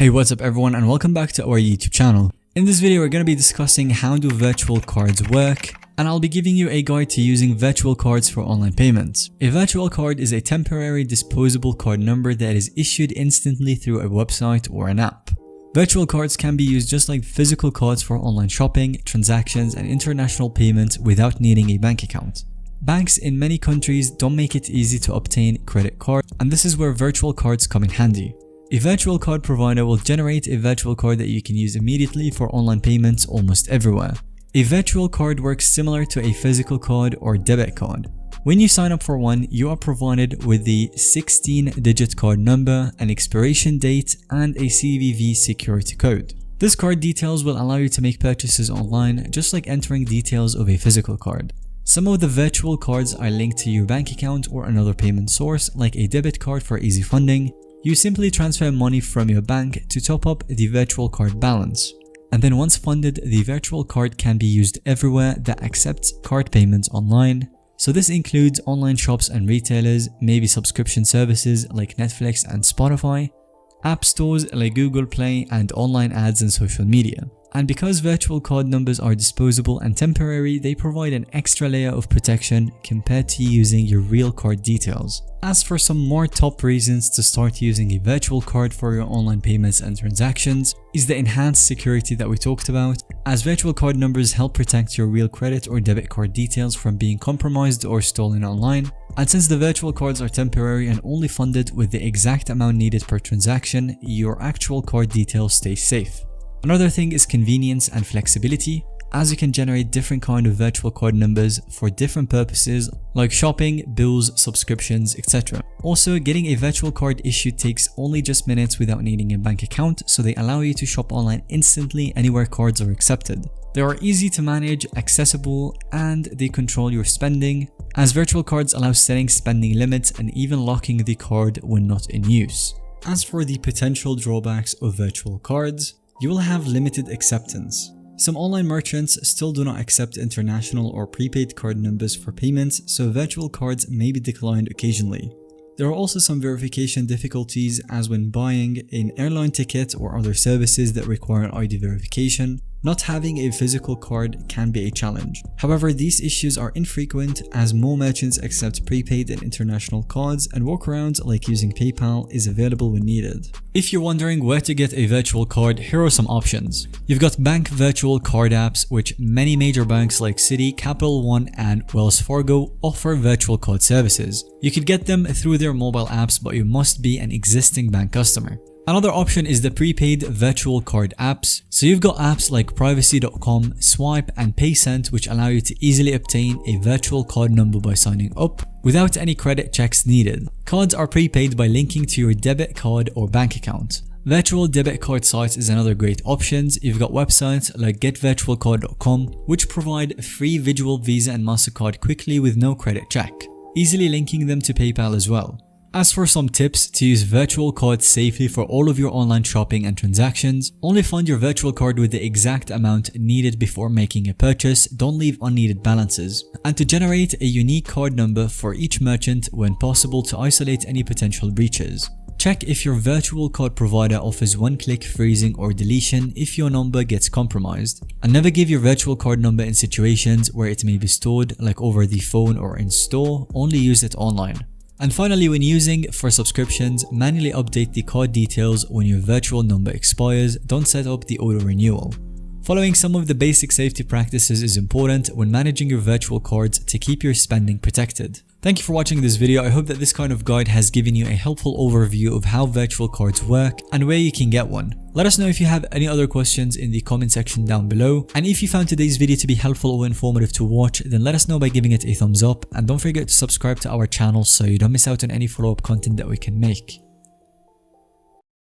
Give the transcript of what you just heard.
Hey, what's up everyone and welcome back to our YouTube channel. In this video we're going to be discussing how do virtual cards work, and I'll be giving you a guide to using virtual cards for online payments. A virtual card is a temporary disposable card number that is issued instantly through a website or an app. Virtual cards can be used just like physical cards for online shopping, transactions and international payments without needing a bank account. Banks in many countries don't make it easy to obtain credit cards, and this is where virtual cards come in handy. A virtual card provider will generate a virtual card that you can use immediately for online payments almost everywhere. A virtual card works similar to a physical card or debit card. When you sign up for one, you are provided with the 16-digit card number, an expiration date, and a CVV security code. This card details will allow you to make purchases online just like entering details of a physical card. Some of the virtual cards are linked to your bank account or another payment source like a debit card for easy funding. You simply transfer money from your bank to top up the virtual card balance. And then once funded, the virtual card can be used everywhere that accepts card payments online. So this includes online shops and retailers, maybe subscription services like Netflix and Spotify, app stores like Google Play, and online ads and social media. And because virtual card numbers are disposable and temporary, they provide an extra layer of protection compared to using your real card details. As for some more top reasons to start using a virtual card for your online payments and transactions is the enhanced security that we talked about, as virtual card numbers help protect your real credit or debit card details from being compromised or stolen online. And since the virtual cards are temporary and only funded with the exact amount needed per transaction, your actual card details stay safe. Another thing is convenience and flexibility, as you can generate different kind of virtual card numbers for different purposes like shopping, bills, subscriptions, etc. Also, getting a virtual card issued takes only just minutes without needing a bank account, so they allow you to shop online instantly anywhere cards are accepted. They are easy to manage, accessible, and they control your spending, as virtual cards allow setting spending limits and even locking the card when not in use. As for the potential drawbacks of virtual cards, you will have limited acceptance. Some online merchants still do not accept international or prepaid card numbers for payments, so virtual cards may be declined occasionally. There are also some verification difficulties, as when buying an airline ticket or other services that require ID verification, not having a physical card can be a challenge. However, these issues are infrequent as more merchants accept prepaid and international cards, and workarounds like using PayPal is available when needed. If you're wondering where to get a virtual card, here are some options. You've got bank virtual card apps, which many major banks like Citi, Capital One, and Wells Fargo offer virtual card services. You could get them through their mobile apps, but you must be an existing bank customer. Another option is the prepaid virtual card apps. So you've got apps like Privacy.com, Swipe, and PayCent, which allow you to easily obtain a virtual card number by signing up without any credit checks needed. Cards are prepaid by linking to your debit card or bank account. Virtual debit card sites is another great option. You've got websites like GetVirtualCard.com, which provide free visual Visa and MasterCard quickly with no credit check, easily linking them to PayPal as well. As for some tips to use virtual cards safely for all of your online shopping and transactions, only fund your virtual card with the exact amount needed before making a purchase, don't leave unneeded balances, and to generate a unique card number for each merchant when possible to isolate any potential breaches. Check if your virtual card provider offers one-click freezing or deletion if your number gets compromised, and never give your virtual card number in situations where it may be stored like over the phone or in store, only use it online. And finally, when using for subscriptions, manually update the card details when your virtual number expires, don't set up the auto renewal. Following some of the basic safety practices is important when managing your virtual cards to keep your spending protected. Thank you for watching this video. I hope that this kind of guide has given you a helpful overview of how virtual cards work and where you can get one. Let us know if you have any other questions in the comment section down below. And if you found today's video to be helpful or informative to watch, then let us know by giving it a thumbs up. And don't forget to subscribe to our channel so you don't miss out on any follow-up content that we can make.